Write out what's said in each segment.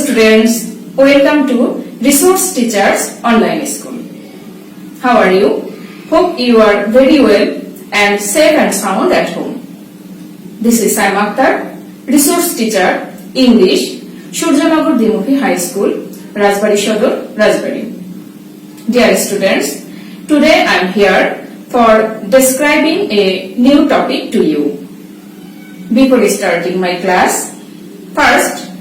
students, welcome to Resource Teachers Online School. How are you? Hope you are very well and safe and sound at home. This is Sayma Akter, Resource Teacher, English, Surjanagar Dimukhi High School, Rajbari Shodor, Rajbari. Dear students, today I am here for describing a new topic to you. Before starting my class, first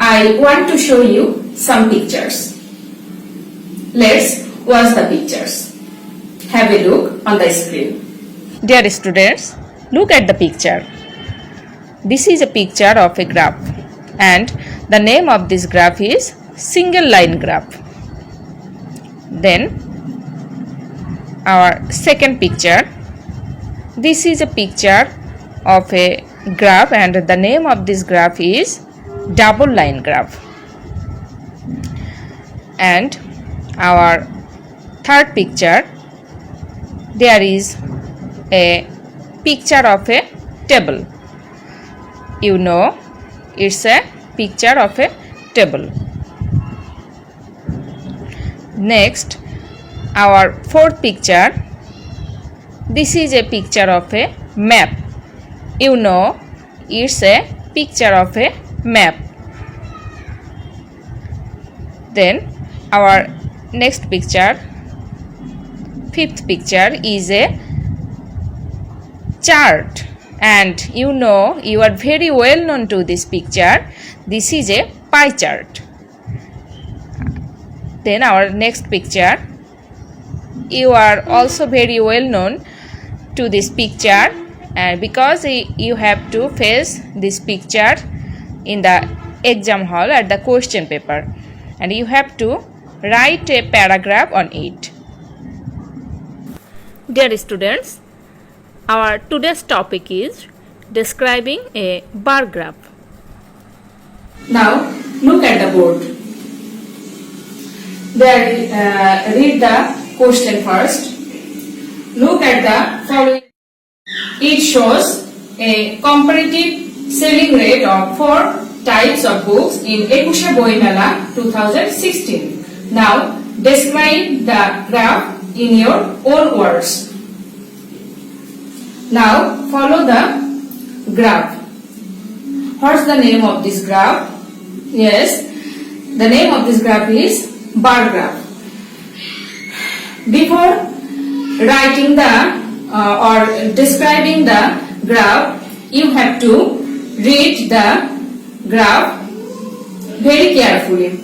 I want to show you some pictures. Let's watch the pictures. Have a look on the screen. Dear students, look at the picture. This is a picture of a graph and the name of this graph is single line graph. Then our second picture. This is a picture of a graph and the name of this graph is double line graph. And our third picture, there is a picture of a table. You know, it's a picture of a table. Next, our fourth picture, this is a picture of a map. You know, it's a picture of a map. Then our next picture, fifth picture, is a chart, and you know, you are very well known to this picture. This is a pie chart. Then our next picture, you are also very well known to this picture, and because you have to face this picture in the exam hall at the question paper, and you have to write a paragraph on it. Dear students, our today's topic is describing a bar graph. Now look at the board. There, read the question first. Look at the following. It shows a comparative selling rate of 4 types of books in Ekushe Boi Mela 2016. Now describe the graph in your own words. Now follow the graph. What's the name of this graph? Yes, the name of this graph is bar graph. Before writing the or describing the graph, you have to read the graph very carefully.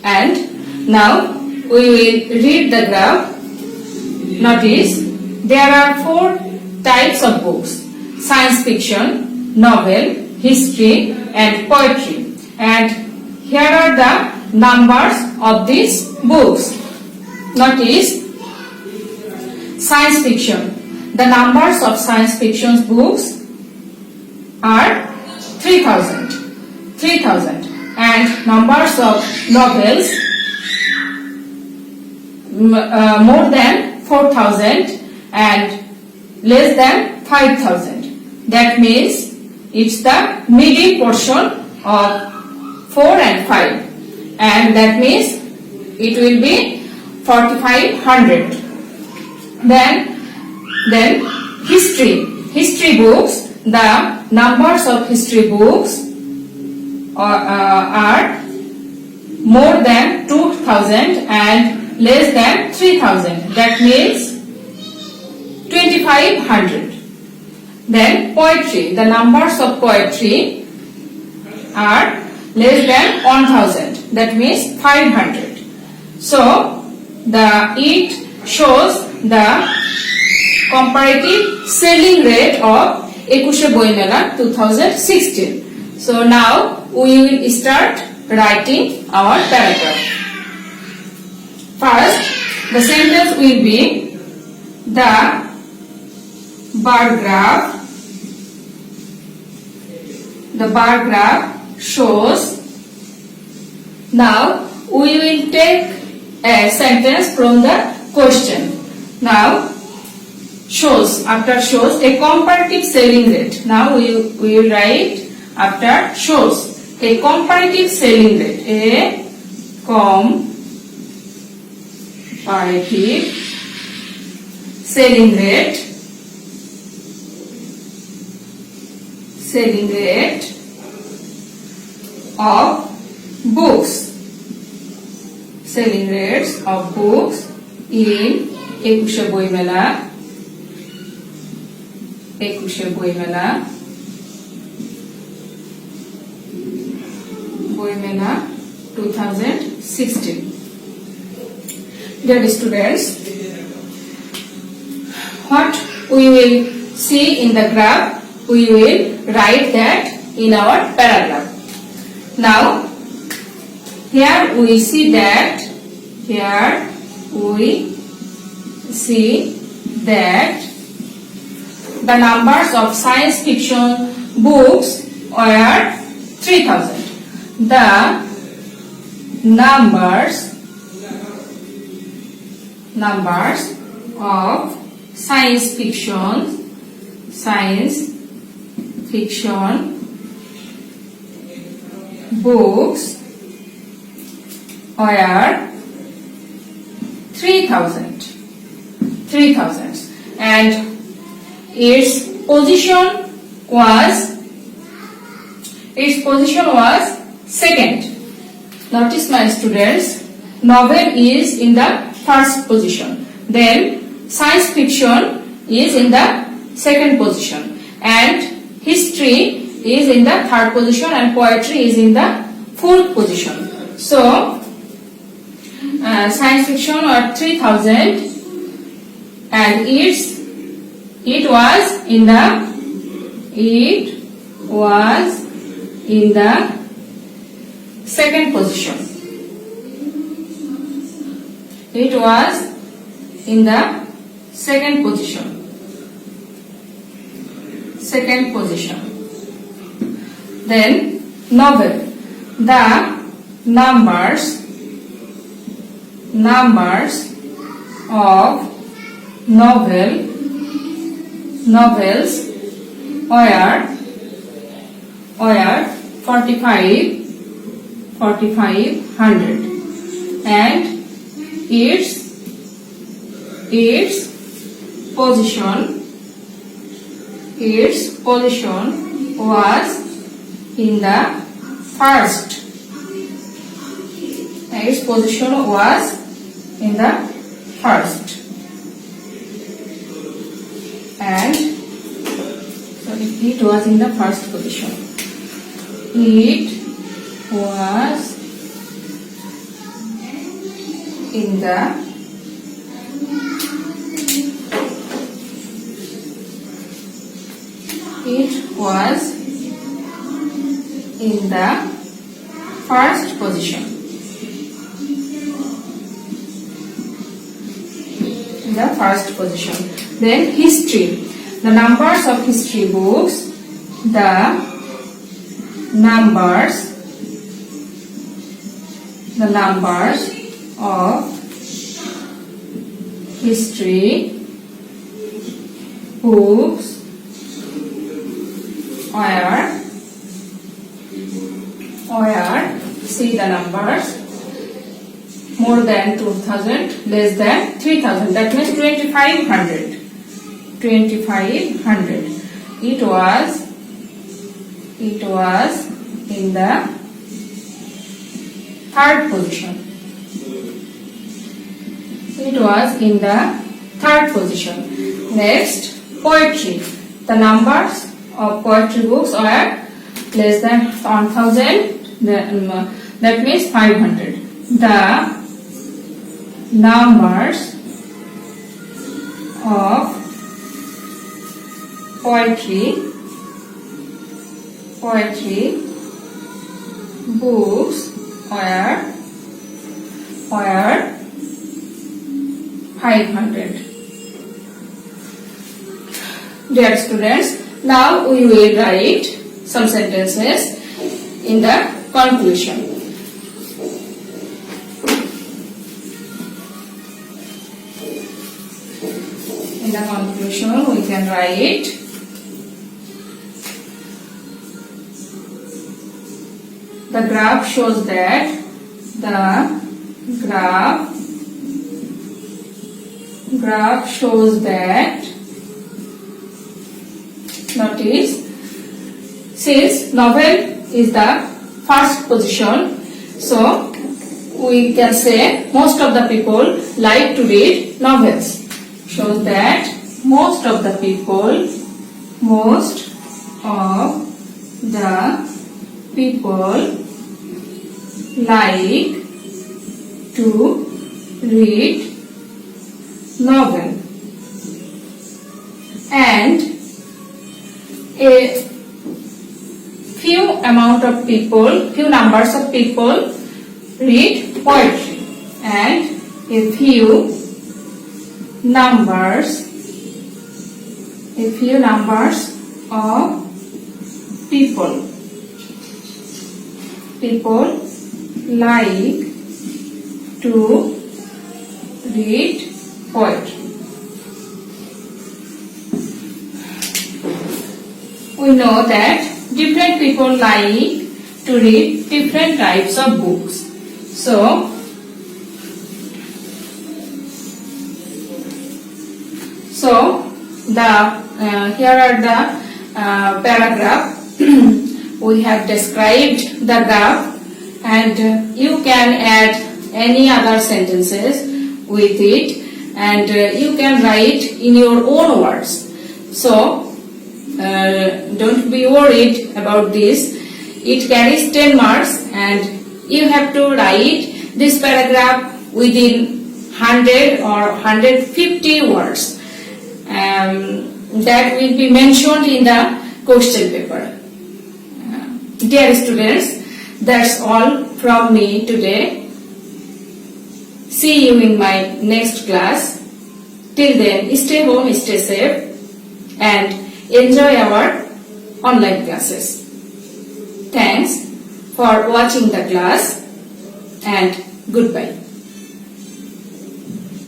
And now we will read the graph. Notice there are 4 types of books: science fiction, novel, history and poetry. And here are the numbers of these books. Notice science fiction. The numbers of science fiction books are 3000. And numbers of novels more than 4000 and less than 5000. That means it's the middle portion of 4 and 5, and that means it will be 4500. Then history books. The numbers of history books are more than 2000 and less than 3000. That means 2500. Then poetry. The numbers of poetry are less than 1000. That means 500. So it shows the comparative selling rate of Ekushe Boi Mela 2016. So now we will start writing our paragraph. First, the sentence will be the bar graph. The bar graph shows. Now we will take a sentence from the question. Now shows, after shows, a comparative selling rate. Now we will write after shows a comparative selling rate. A comparative selling rate of books, selling rates of books in একুশে বইমেলা 2016. Dear students, what we will see in the graph, we will write that in our paragraph. Now, here we see that the numbers of science fiction books were 3000. The numbers of science fiction books were 3000, and its position was second. Notice, my students, novel is in the first position, then science fiction is in the second position, and history is in the third position, and poetry is in the fourth position. So science fiction was 3000, and it was in the second position. It was in the second position. Then novel, the numbers of novels were 4500, and its position was in the first. Its position was in the first, and it was in the first position. It was in the first position. Then history, the numbers of history books, the numbers of history books were, see the numbers, more than 2000, less than 3000, that means 2500. It was in the third position. Next, poetry, the numbers of poetry books are less than 1000, that means 500. The numbers of poetry books were 500. Dear students, now we will write some sentences in the conclusion. In the conclusion, we can write, The graph shows that graph shows that, notice, since novel is the first position, so we can say most of the people like to read novels. Shows that most of the people like to read novel, and a few numbers of people read poetry, and a few numbers of people like to read poetry. We know that different people like to read different types of books. So here are the paragraph. We have described the graph, and you can add any other sentences with it, and you can write in your own words. So don't be worried about this. It carries 10 marks, and you have to write this paragraph within 100 or 150 words. That will be mentioned in the question paper. Dear students, that's all from me today. See you in my next class. Till then, stay home, stay safe, and enjoy our online classes. Thanks for watching the class, and goodbye.